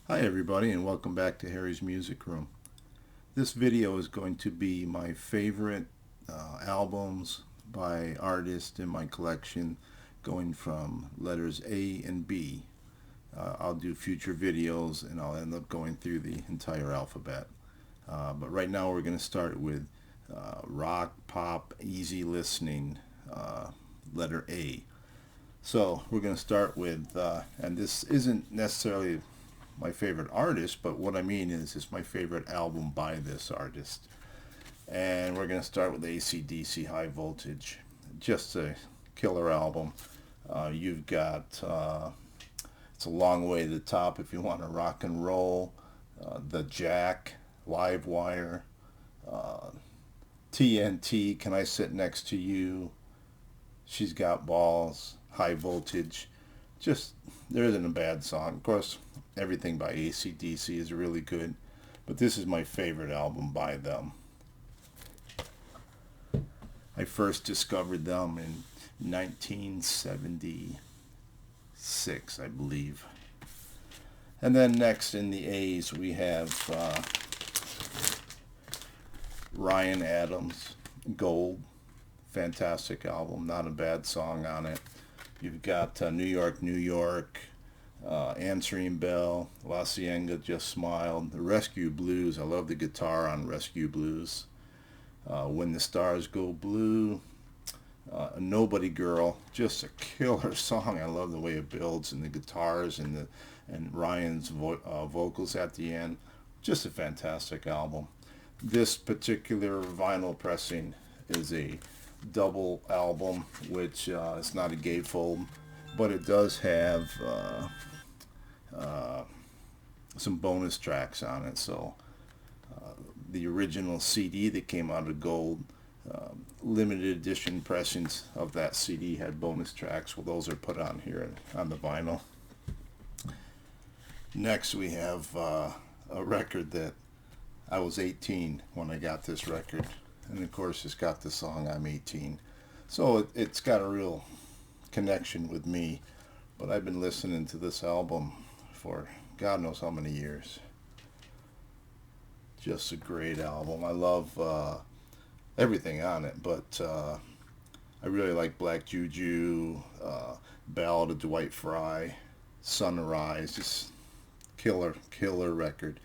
Hi everybody and welcome back to Harry's Music Room. This video is going to be my favorite albums by artists in my collection going from letters A and B. I'll do future videos and I'll end up going through the entire alphabet. But right now we're going to start with rock, pop, easy listening, letter A. So we're going to start with, and this isn't necessarily my favorite artist, but what I mean is it's my favorite album by this artist. And we're going to start with AC/DC High Voltage. Just a killer album. You've got It's a Long Way to the Top if you want to rock and roll, The Jack, Live Wire, TNT, Can I Sit Next to You, She's Got Balls, High Voltage. Just, there isn't a bad song. Of course, everything by AC/DC is really good, but this is my favorite album by them. I first discovered them in 1976, I believe. And then next in the A's we have Ryan Adams, Gold. Fantastic album, not a bad song on it. You've got New York, New York, Answering Bell, La Cienga Just Smiled, the Rescue Blues. I love the guitar on Rescue Blues. When the Stars Go Blue, Nobody Girl, just a killer song. I love the way it builds and the guitars and Ryan's vocals at the end. Just a fantastic album. This particular vinyl pressing is a double album, which it's not a gatefold, but it does have some bonus tracks on it. So the original CD that came out of Gold, limited edition pressings of that CD had bonus tracks. Well, those are put on here on the vinyl. Next we have a record that I was 18 when I got this record, and of course it's got the song I'm 18, so it's got a real connection with me. But I've been listening to this album for God knows how many years. Just a great album. I love everything on it, but I really like Black Juju, Ballad of Dwight, Sunrise. Just killer record.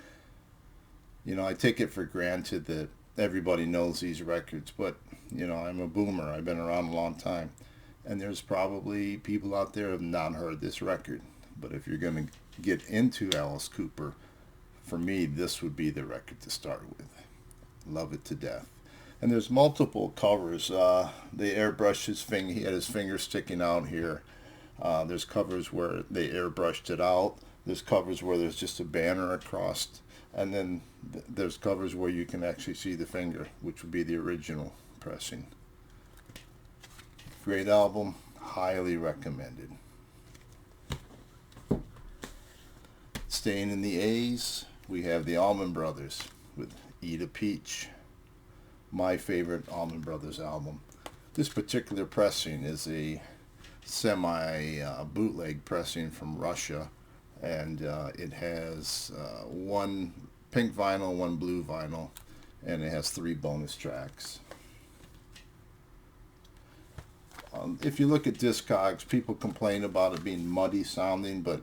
You know, I take it for granted that everybody knows these records, but you know, I'm a boomer. I've been around a long time, and there's probably people out there who have not heard this record. But if you're going to get into Alice Cooper, for me, this would be the record to start with. Love it to death. And there's multiple covers. They airbrushed his finger. He had his finger sticking out here. There's covers where they airbrushed it out. There's covers where there's just a banner across. And then there's covers where you can actually see the finger, which would be the original pressing. Great album. Highly recommended. Staying in the A's, we have the Almond Brothers with Eat a Peach. My favorite Almond Brothers album. This particular pressing is a semi bootleg pressing from Russia, and it has one pink vinyl, one blue vinyl, and it has 3 bonus tracks. If you look at Discogs, people complain about it being muddy sounding, but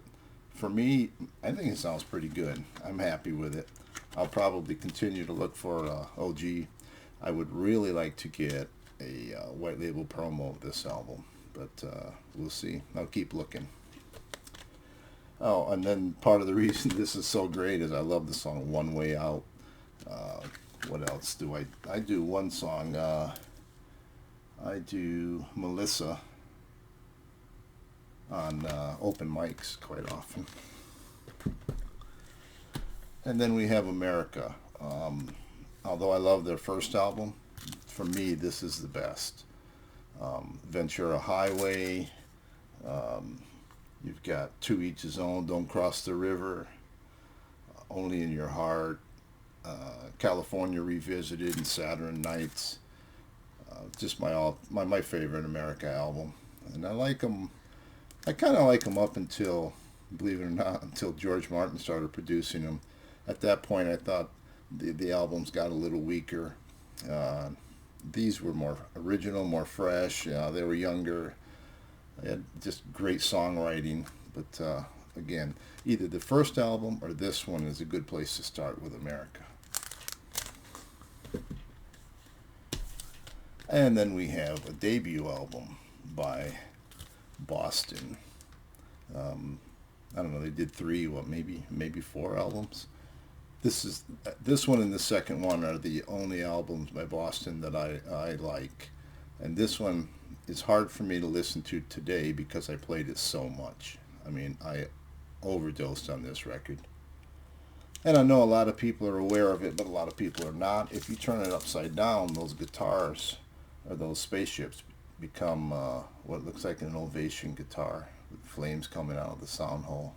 for me, I think it sounds pretty good. I'm happy with it. I'll probably continue to look for OG. I would really like to get a white label promo of this album, but we'll see. I'll keep looking. Oh, and then part of the reason this is so great is I love the song One Way Out. What else do I do one song. I do Melissa on open mics quite often. And then we have America. Although I love their first album, for me this is the best. Ventura Highway, you've got To Each His Own, Don't Cross the River, Only in Your Heart, California Revisited, and Saturn Nights. Just my favorite America album. And I like them. I kind of like them up until believe it or not, until George Martin started producing them. At that point, I thought the albums got a little weaker. Uh, these were more original, more fresh. They were younger. They had just great songwriting. But again, either the first album or this one is a good place to start with America. And then we have a debut album by Boston. Um, I don't know. They did three, maybe four albums. This one and the second one are the only albums by Boston that I like, and this one is hard for me to listen to today because I played it so much. I mean, I overdosed on this record, and I know a lot of people are aware of it, but a lot of people are not. If you turn it upside down, those guitars or those spaceships become what looks like an Ovation guitar with flames coming out of the sound hole.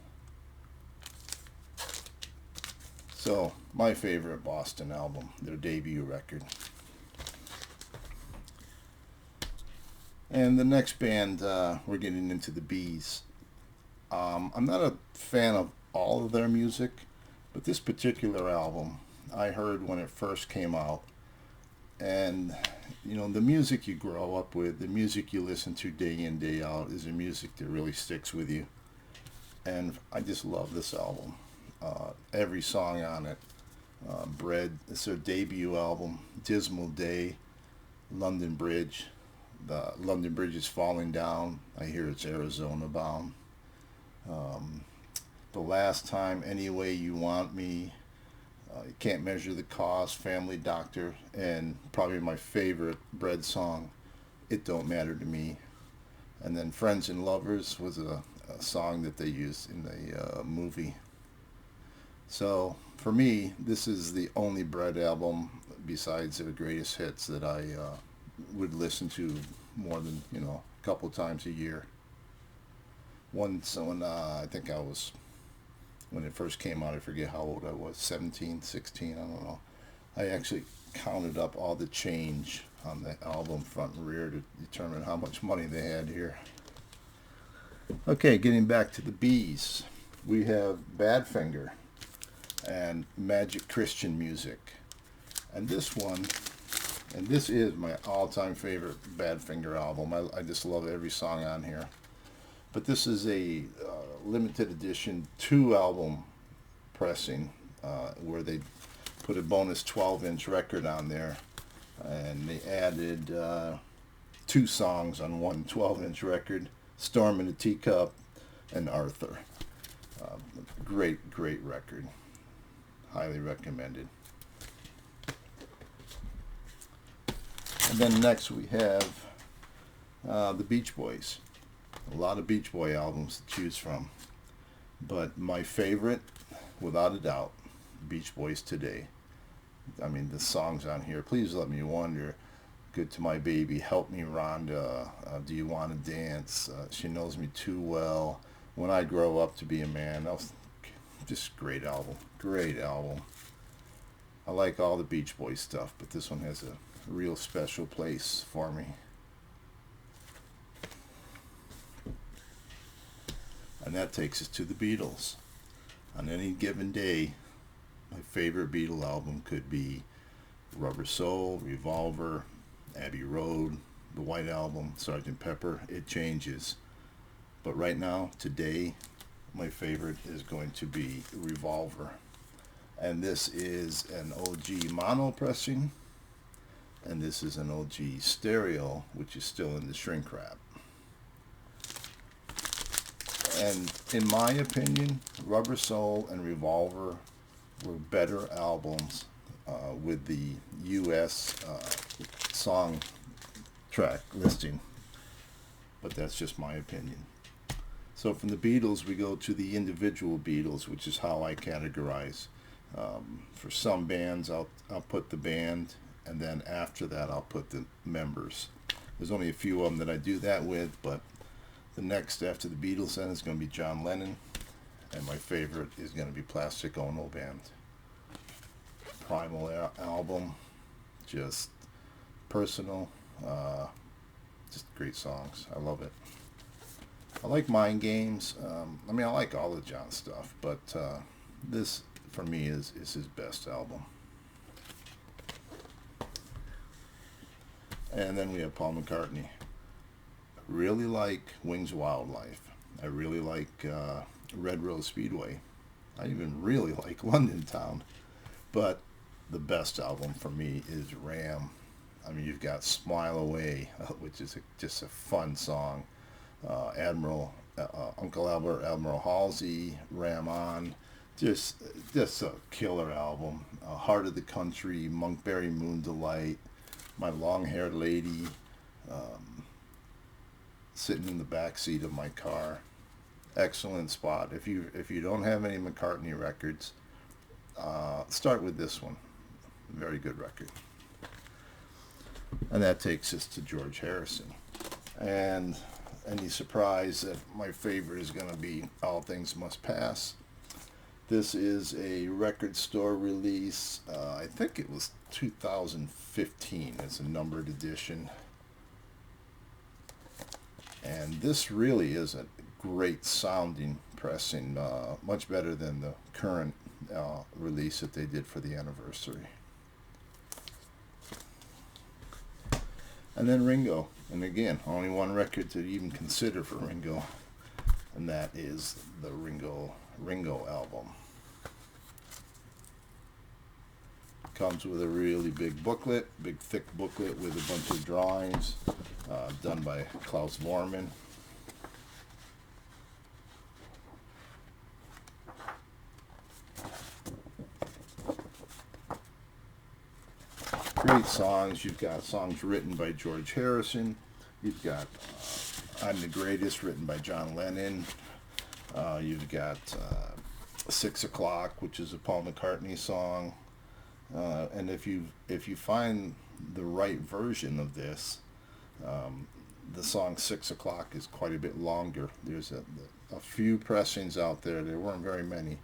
So, my favorite Boston album, their debut record. And the next band, we're getting into the Bees. I'm not a fan of all of their music, but this particular album I heard when it first came out. And, you know, the music you grow up with, the music you listen to day in, day out, is the music that really sticks with you. And I just love this album. Every song on it. Bread, it's their debut album. Dismal Day, London Bridge. The London Bridge is falling down. I hear it's Arizona bound. The Last Time, Any Way You Want Me. You Can't Measure the Cost, Family Doctor, and probably my favorite Bread song, It Don't Matter to Me. And then Friends and Lovers was a song that they used in the movie. So for me, this is the only Bread album besides the greatest hits that I would listen to more than, a couple times a year. Once when I think I was, when it first came out, I forget how old I was, 17, 16, I don't know. I actually counted up all the change on the album front and rear to determine how much money they had here. Okay, getting back to the Bees. We have Badfinger and Magic Christian Music. And this is my all-time favorite Badfinger album. I just love every song on here. But this is a limited edition 2-album pressing where they put a bonus 12-inch record on there. And they added 2 songs on one 12-inch record, Storm in a Teacup and Arthur. Great record. Highly recommended. And then next we have the Beach Boys. A lot of Beach Boy albums to choose from. But my favorite, without a doubt, Beach Boys Today. I mean, the songs on here, Please Let Me Wonder, Good to My Baby, Help Me Rhonda, Do You Want to Dance, She Knows Me Too Well, When I Grow Up to Be a Man. That was just great album. Great album. I like all the Beach Boys stuff, but this one has a real special place for me. And that takes us to the Beatles. On any given day, my favorite Beatle album could be Rubber Soul, Revolver, Abbey Road, the White Album, Sgt. Pepper. It changes. But right now, today, my favorite is going to be Revolver. And this is an OG mono pressing. And this is an OG stereo, which is still in the shrink wrap. And in my opinion, Rubber Soul and Revolver were better albums with the U.S. Song track listing. But that's just my opinion. So from the Beatles, we go to the individual Beatles, which is how I categorize. For some bands, I'll put the band, and then after that, I'll put the members. There's only a few of them that I do that with, but the next after the Beatles then is going to be John Lennon, and my favorite is going to be Plastic Ono Band. Primal album, just personal, just great songs. I love it. I like Mind Games. I mean, I like all the John stuff, but this for me is his best album. And then we have Paul McCartney. I really like Wings of Wildlife. I really like Red Rose Speedway. I even really like London Town. But the best album for me is Ram. I mean, you've got Smile Away, which is just a fun song. Uncle Albert, Admiral Halsey, Ram On. Just, just a killer album. Heart of the Country, Monkberry Moon Delight, My Long Haired Lady, um, sitting in the back seat of my car. Excellent spot. If you don't have any McCartney records, start with this one. Very good record. And that takes us to George Harrison. And any surprise that my favorite is going to be All Things Must Pass. This is a record store release. I think it was 2015. It's a numbered edition. And this really is a great sounding pressing, much better than the current release that they did for the anniversary. And then Ringo. And again, only one record to even consider for Ringo, and that is the Ringo album. Comes with a really big booklet, big thick booklet with a bunch of drawings done by Klaus Vormann. Great songs. You've got songs written by George Harrison. You've got I'm the Greatest, written by John Lennon. You've got 6 O'Clock, which is a Paul McCartney song. And if you find the right version of this, the song 6 O'Clock is quite a bit longer. There's a few pressings out there. There weren't very many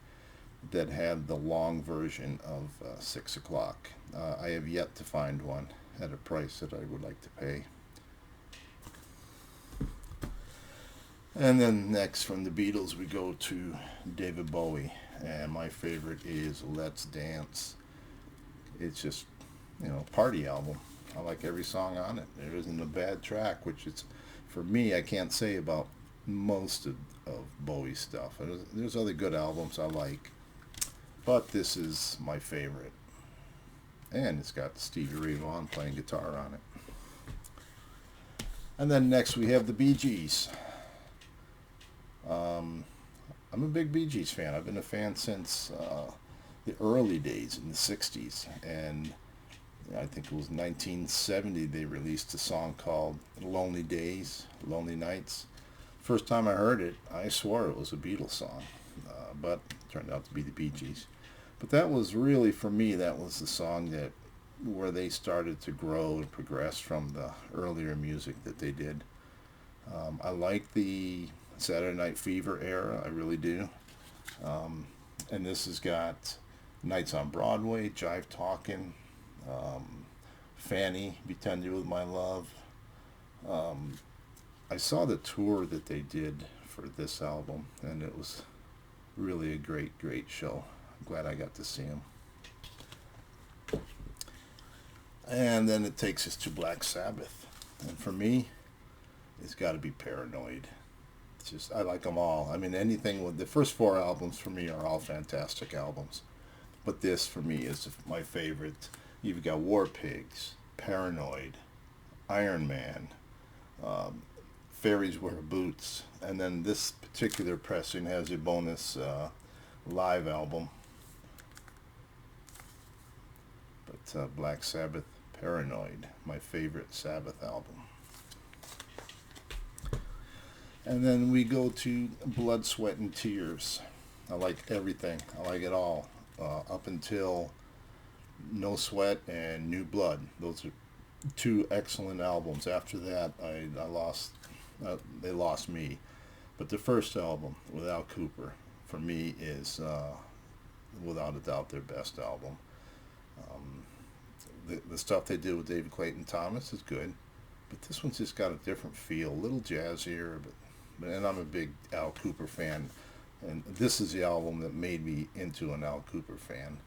that had the long version of 6 O'Clock. I have yet to find one at a price that I would like to pay. And then next from the Beatles we go to David Bowie, and my favorite is Let's Dance. It's just, party album. I like every song on it. There isn't a bad track, which is, for me, I can't say about most of Bowie's stuff. There's other good albums I like, but this is my favorite. And it's got Stevie Ray Vaughan playing guitar on it. And then next we have the Bee Gees. I'm a big Bee Gees fan. I've been a fan since the early days in the 60s. And I think it was 1970 they released a song called Lonely Days, Lonely Nights. First time I heard it, I swore it was a Beatles song. But it turned out to be the Bee Gees. But that was really, for me, that was the song where they started to grow and progress from the earlier music that they did. I like the Saturday Night Fever era, I really do. And this has got Nights on Broadway, Jive Talkin', Fanny, Be Tender With My Love. I saw the tour that they did for this album, and it was really a great, great show. I'm glad I got to see him. And then it takes us to Black Sabbath. And for me, it's got to be Paranoid. It's just, I like them all. I mean, anything with the first 4 albums for me are all fantastic albums. But this, for me, is my favorite. You've got War Pigs, Paranoid, Iron Man, Fairies Wear Boots. And then this particular pressing has a bonus live album. But Black Sabbath, Paranoid, my favorite Sabbath album. And then we go to Blood, Sweat, and Tears. I like everything. I like it all. Up until No Sweat and New Blood. Those are 2 excellent albums. After that, they lost me. But the first album, Without Cooper, for me is without a doubt their best album. The stuff they did with David Clayton Thomas is good, but this one's just got a different feel, a little jazzier, but And I'm a big Al Cooper fan, and this is the album that made me into an Al Cooper fan.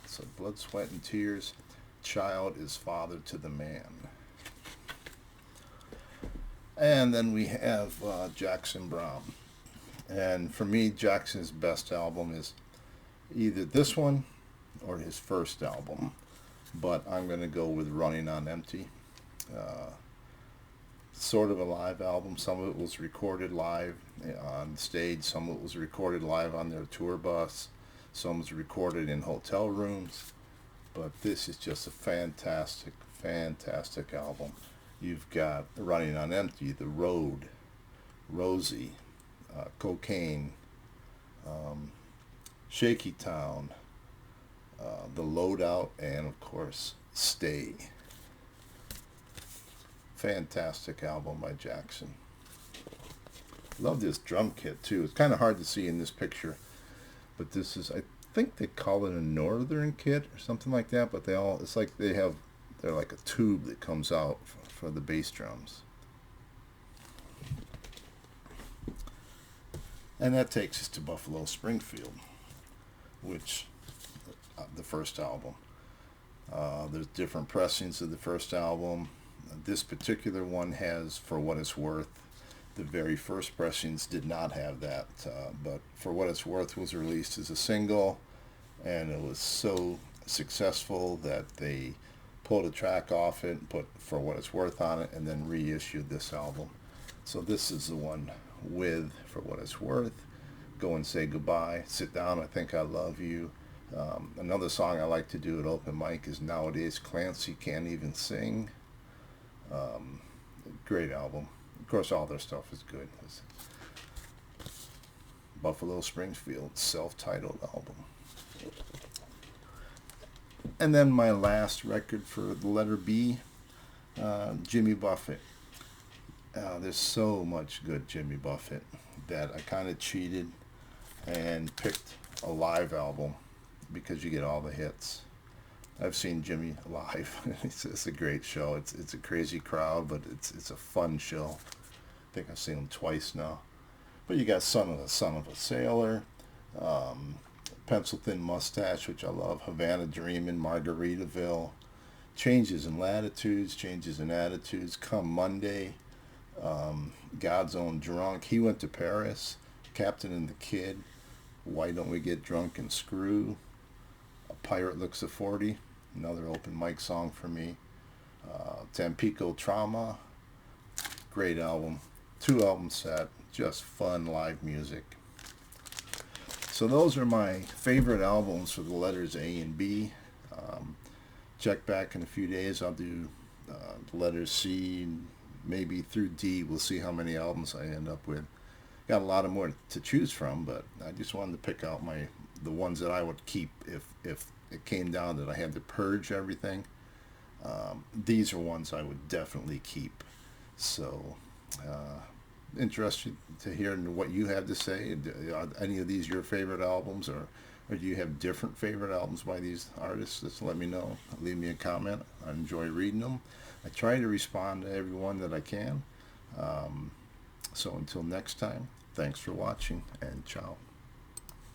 So Blood, Sweat, and Tears, Child is Father to the Man. And then we have Jackson Browne. And for me, Jackson's best album is either this one or his first album. But I'm going to go with Running on Empty. Sort of a live album. Some of it was recorded live on stage. Some of it was recorded live on their tour bus. Some was recorded in hotel rooms. But this is just a fantastic, fantastic album. You've got Running on Empty, The Road, Rosie, Cocaine, Shaky Town, The Loadout, and of course, Stay. Fantastic album by Jackson. Love this drum kit too. It's kind of hard to see in this picture, but this is, I think they call it a Northern kit or something like that, but it's like they're like a tube that comes out for the bass drums. And that takes us to Buffalo Springfield, which the first album. There's different pressings of the first album. This particular one has For What It's Worth. The very first pressings did not have that, but For What It's Worth was released as a single, and it was so successful that they pulled a track off it and put For What It's Worth on it, and then reissued this album. So this is the one with For What It's Worth, Go and Say Goodbye, Sit Down, I Think I Love You. Another song I like to do at open mic is Nowadays Clancy Can't Even Sing. Great album. Of course, all their stuff is good. It's Buffalo Springfield, self-titled album. And then my last record for the letter B, Jimmy Buffett. There's so much good Jimmy Buffett that I kind of cheated and picked a live album because you get all the hits. I've seen Jimmy live. It's a great show. It's a crazy crowd, but it's a fun show. I think I've seen him twice now. But you got Son of a Sailor, Pencil Thin Mustache, which I love, Havana Dreamin', Margaritaville, Changes in Latitudes, Changes in Attitudes, Come Monday, God's Own Drunk, He Went to Paris, Captain and the Kid, Why Don't We Get Drunk and Screw, A Pirate Looks a 40, another open mic song for me, Tampico Trauma, great album, 2 album set, just fun live music. So those are my favorite albums for the letters A and B. Check back in a few days. I'll do the letters C, maybe through D. We'll see how many albums I end up with. Got a lot of more to choose from, but I just wanted to pick out the ones that I would keep if it came down that I had to purge everything. These are ones I would definitely keep. So interested to hear what you have to say. Are any of these your favorite albums, or do you have different favorite albums by these artists? Just let me know. Leave me a comment. I enjoy reading them. I try to respond to everyone that I can. So until next time, thanks for watching, and ciao.